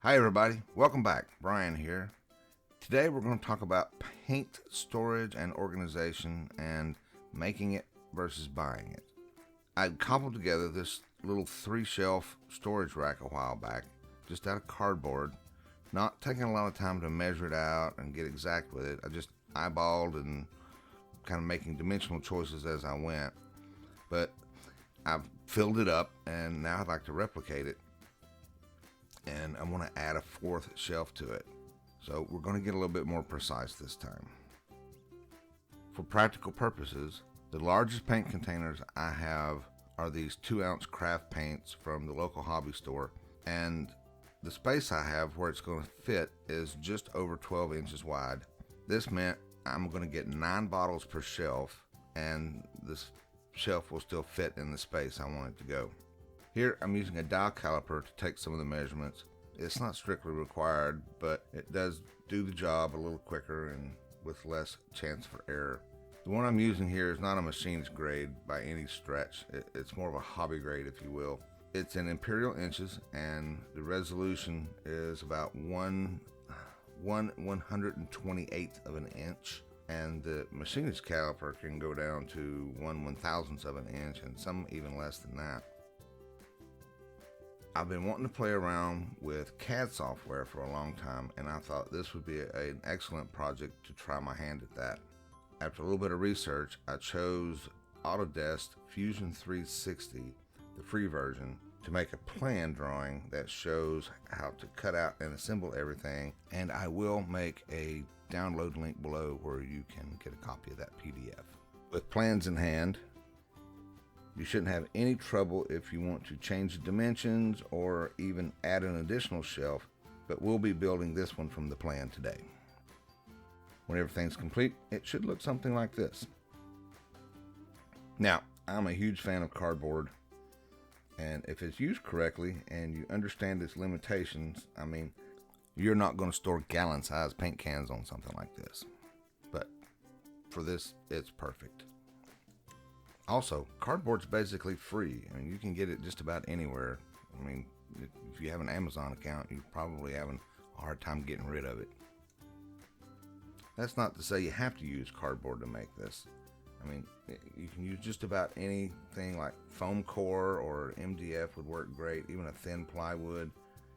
Hi everybody, welcome back. Brian here. Today we're going to talk about paint storage and organization and making it versus buying it. I cobbled together this little 3-shelf storage rack a while back, just out of cardboard, not taking a lot of time to measure it out and get exact with it. I just eyeballed and kind of making dimensional choices as I went. But I've filled it up and now I'd like to replicate it. And I want to add a 4th shelf to it. So we're going to get a little bit more precise this time. For practical purposes, the largest paint containers I have are these 2-ounce craft paints from the local hobby store. And the space I have where it's going to fit is just over 12 inches wide. This meant I'm going to get 9 bottles per shelf, and this shelf will still fit in the space I want it to go. Here I'm using a dial caliper to take some of the measurements. It's not strictly required, but it does do the job a little quicker and with less chance for error. The one I'm using here is not a machinist grade by any stretch. It's more of a hobby grade, if you will. It's in imperial inches, and the resolution is about 1/128th of an inch. And the machinist caliper can go down to 1/1000th of an inch, and some even less than that. I've been wanting to play around with CAD software for a long time, and I thought this would be an excellent project to try my hand at that. After a little bit of research, I chose Autodesk Fusion 360, the free version, to make a plan drawing that shows how to cut out and assemble everything, and I will make a download link below where you can get a copy of that PDF. With plans in hand, you shouldn't have any trouble if you want to change the dimensions or even add an additional shelf, but we'll be building this one from the plan today. When everything's complete, it should look something like this. Now, I'm a huge fan of cardboard, and if it's used correctly and you understand its limitations, I mean, you're not going to store gallon-sized paint cans on something like this. But for this, it's perfect. Also, cardboard's basically free. I mean, you can get it just about anywhere. I mean, if you have an Amazon account, you're probably having a hard time getting rid of it. That's not to say you have to use cardboard to make this. I mean, you can use just about anything like foam core or MDF would work great, even a thin plywood.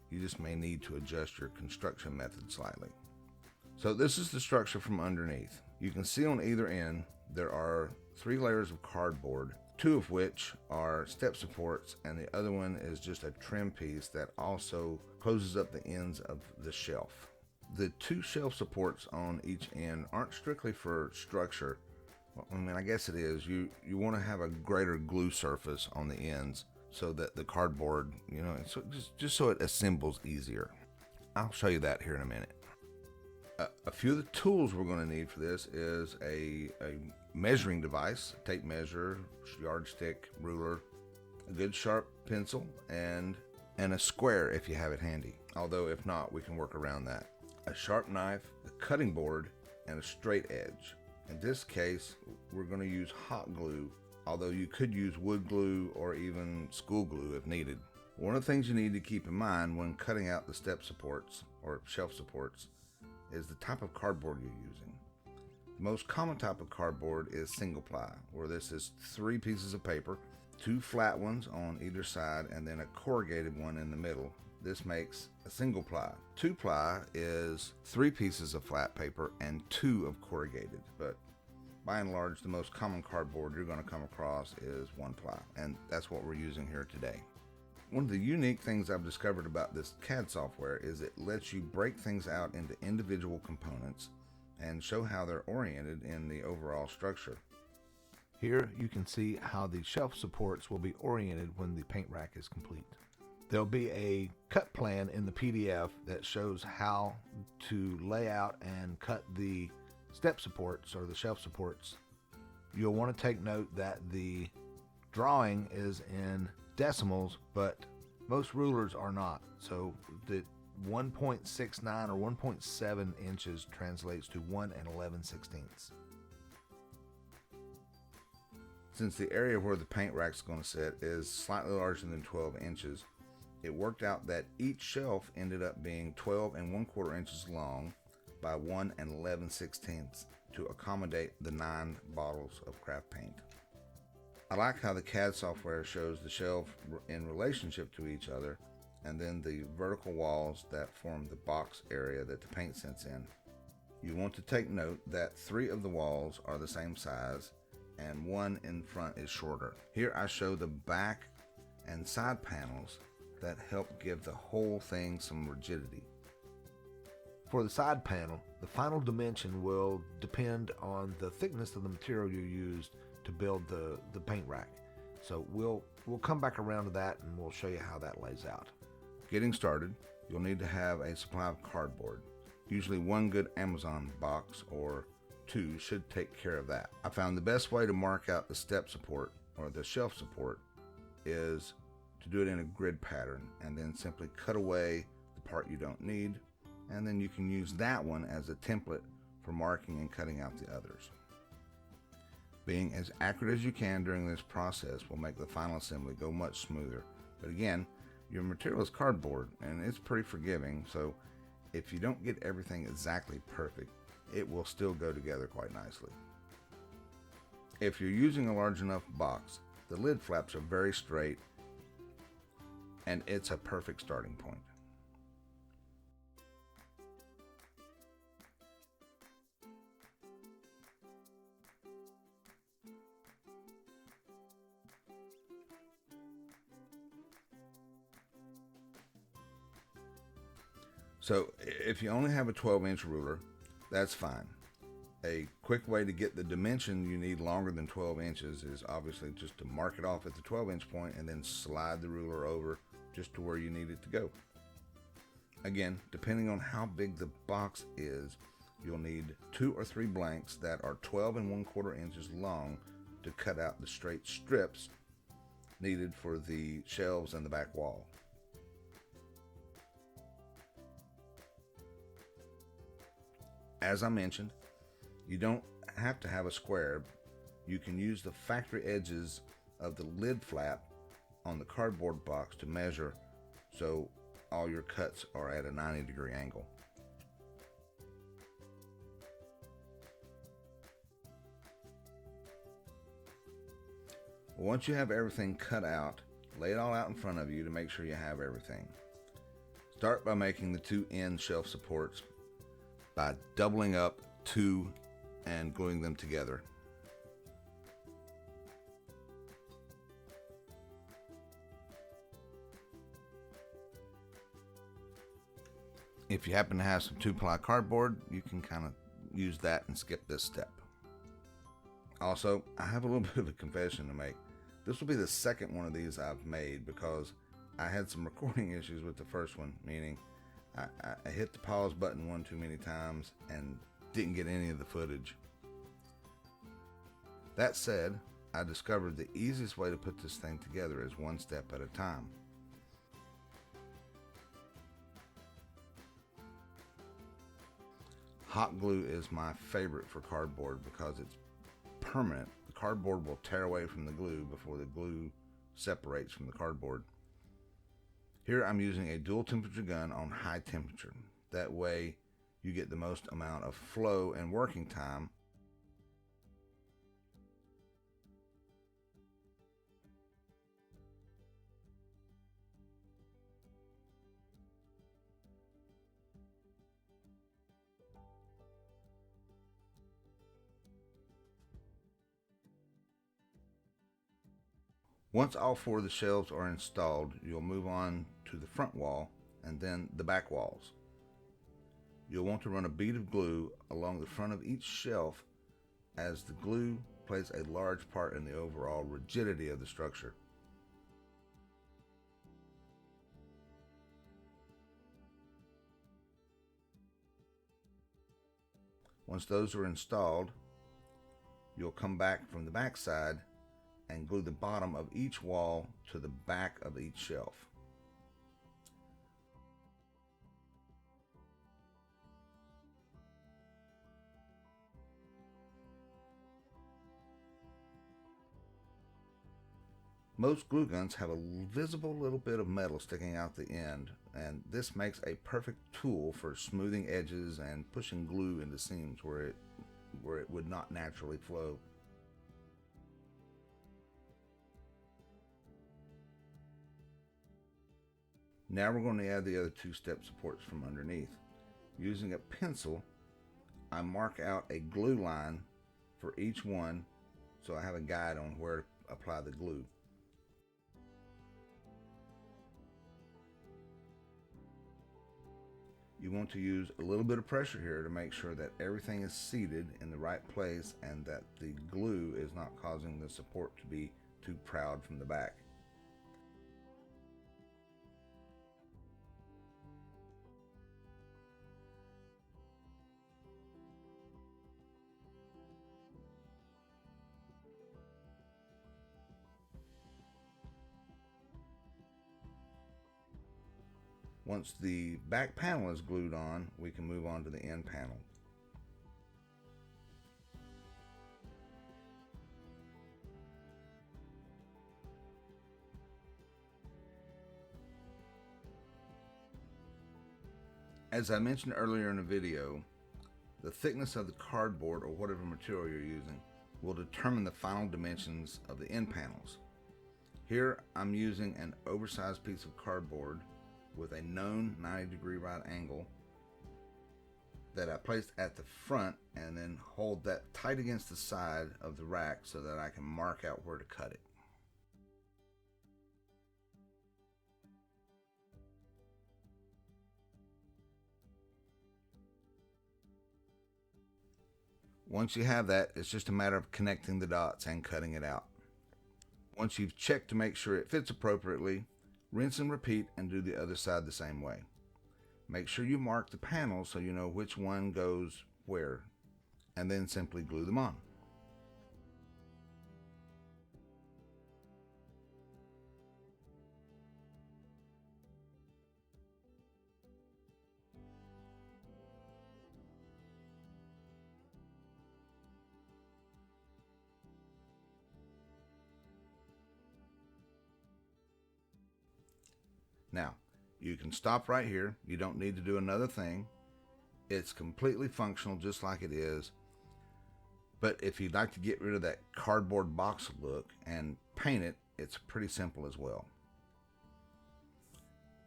You just may need to adjust your construction method slightly. So this is the structure from underneath. You can see on either end there are 3 layers of cardboard, 2 of which are step supports, and the other one is just a trim piece that also closes up the ends of the shelf. The 2 shelf supports on each end aren't strictly for structure. Well, I mean, I guess it is. You want to have a greater glue surface on the ends so that the cardboard, so just so it assembles easier. I'll show you that here in a minute. A few of the tools we're going to need for this is a measuring device, tape measure, yardstick, ruler, a good sharp pencil, and a square if you have it handy. Although if not, we can work around that. A sharp knife, a cutting board, and a straight edge. In this case, we're going to use hot glue, although you could use wood glue or even school glue if needed. One of the things you need to keep in mind when cutting out the step supports or shelf supports is the type of cardboard you're using. The most common type of cardboard is single ply, where this is 3 pieces of paper, 2 flat ones on either side, and then a corrugated one in the middle. This makes a single ply. 2 ply is 3 pieces of flat paper and 2 of corrugated, but by and large, the most common cardboard you're going to come across is 1 ply, and that's what we're using here today. One of the unique things I've discovered about this CAD software is it lets you break things out into individual components and show how they're oriented in the overall structure. Here you can see how the shelf supports will be oriented when the paint rack is complete. There'll be a cut plan in the PDF that shows how to lay out and cut the step supports or the shelf supports. You'll want to take note that the drawing is in decimals, but most rulers are not. So the 1.69 or 1.7 inches translates to 1 11/16. Since the area where the paint rack is going to sit is slightly larger than 12 inches, It worked out that each shelf ended up being 12 and 1/4 inches long by 1 and 11/16 to accommodate the 9 bottles of craft paint. I like how the CAD software shows the shelf in relationship to each other, and then the vertical walls that form the box area that the paint sits in. You want to take note that 3 of the walls are the same size and 1 in front is shorter. Here I show the back and side panels that help give the whole thing some rigidity. For the side panel, the final dimension will depend on the thickness of the material you used to build the paint rack. So we'll come back around to that and we'll show you how that lays out. Getting started, you'll need to have a supply of cardboard. Usually 1 good Amazon box or 2 should take care of that. I found the best way to mark out the step support or the shelf support is to do it in a grid pattern and then simply cut away the part you don't need, and then you can use that one as a template for marking and cutting out the others. Being as accurate as you can during this process will make the final assembly go much smoother. But again, your material is cardboard and it's pretty forgiving, so if you don't get everything exactly perfect, it will still go together quite nicely. If you're using a large enough box, the lid flaps are very straight and it's a perfect starting point. So if you only have a 12-inch ruler, that's fine. A quick way to get the dimension you need longer than 12 inches is obviously just to mark it off at the 12-inch point and then slide the ruler over just to where you need it to go. Again, depending on how big the box is, you'll need 2 or 3 blanks that are 12 and 1/4 inches long to cut out the straight strips needed for the shelves and the back wall. As I mentioned, you don't have to have a square. You can use the factory edges of the lid flap on the cardboard box to measure so all your cuts are at a 90-degree angle. Once you have everything cut out, lay it all out in front of you to make sure you have everything. Start by making the 2 end shelf supports by doubling up 2 and gluing them together. If you happen to have some 2-ply cardboard, you can kind of use that and skip this step. Also, I have a little bit of a confession to make. This will be the second one of these I've made because I had some recording issues with the first one, meaning I hit the pause button one too many times and didn't get any of the footage. That said, I discovered the easiest way to put this thing together is 1 step at a time. Hot glue is my favorite for cardboard because it's permanent. The cardboard will tear away from the glue before the glue separates from the cardboard. Here I'm using a dual temperature gun on high temperature. That way you get the most amount of flow and working time. Once all 4 of the shelves are installed, you'll move on to the front wall and then the back walls. You'll want to run a bead of glue along the front of each shelf, as the glue plays a large part in the overall rigidity of the structure. Once those are installed, you'll come back from the back side and glue the bottom of each wall to the back of each shelf. Most glue guns have a visible little bit of metal sticking out the end, and this makes a perfect tool for smoothing edges and pushing glue into seams where it would not naturally flow. Now we're going to add the other two step supports from underneath. Using a pencil, I mark out a glue line for each one so I have a guide on where to apply the glue. You want to use a little bit of pressure here to make sure that everything is seated in the right place and that the glue is not causing the support to be too proud from the back. Once the back panel is glued on, we can move on to the end panel. As I mentioned earlier in the video, the thickness of the cardboard or whatever material you're using will determine the final dimensions of the end panels. Here I'm using an oversized piece of cardboard with a known 90-degree right angle that I placed at the front and then hold that tight against the side of the rack so that I can mark out where to cut it. Once you have that, it's just a matter of connecting the dots and cutting it out. Once you've checked to make sure it fits appropriately, rinse and repeat and do the other side the same way. Make sure you mark the panels so you know which one goes where, and then simply glue them on. Now, you can stop right here. You don't need to do another thing. It's completely functional just like it is. But if you'd like to get rid of that cardboard box look and paint it, it's pretty simple as well.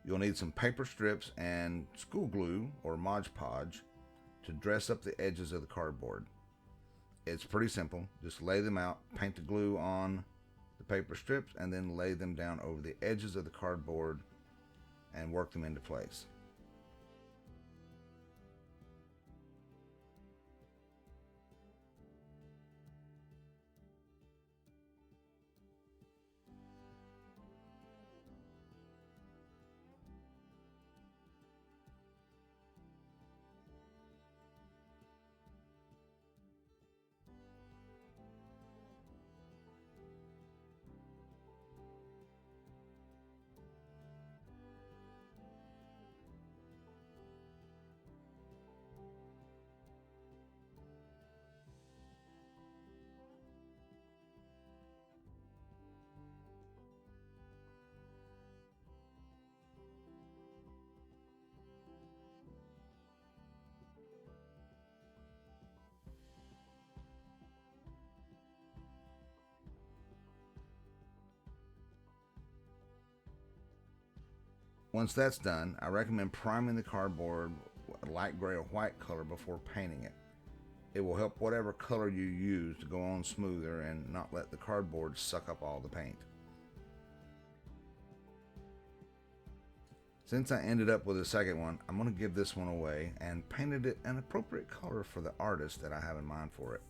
You'll need some paper strips and school glue or Mod Podge to dress up the edges of the cardboard. It's pretty simple. Just lay them out, paint the glue on the paper strips, and then lay them down over the edges of the cardboard and work them into place. Once that's done, I recommend priming the cardboard a light gray or white color before painting it. It will help whatever color you use to go on smoother and not let the cardboard suck up all the paint. Since I ended up with a second one, I'm going to give this one away and painted it an appropriate color for the artist that I have in mind for it.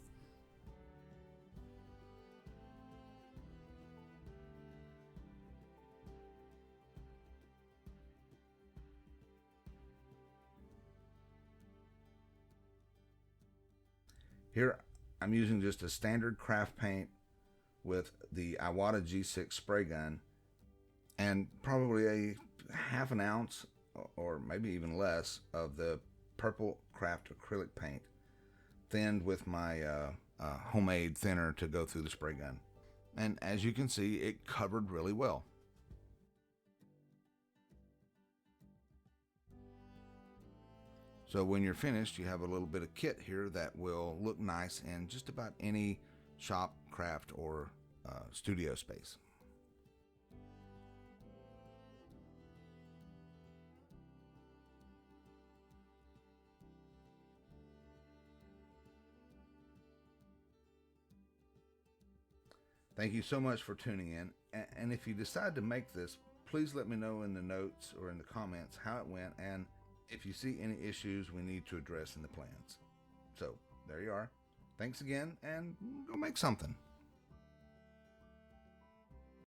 Here I'm using just a standard craft paint with the Iwata G6 spray gun and probably a half an ounce or maybe even less of the purple craft acrylic paint thinned with my homemade thinner to go through the spray gun. And as you can see, it covered really well. So when you're finished, you have a little bit of kit here that will look nice in just about any shop, craft, or studio space. Thank you so much for tuning in. And if you decide to make this, please let me know in the notes or in the comments how it went and if you see any issues we need to address in the plans. So there you are. Thanks again, and go make something.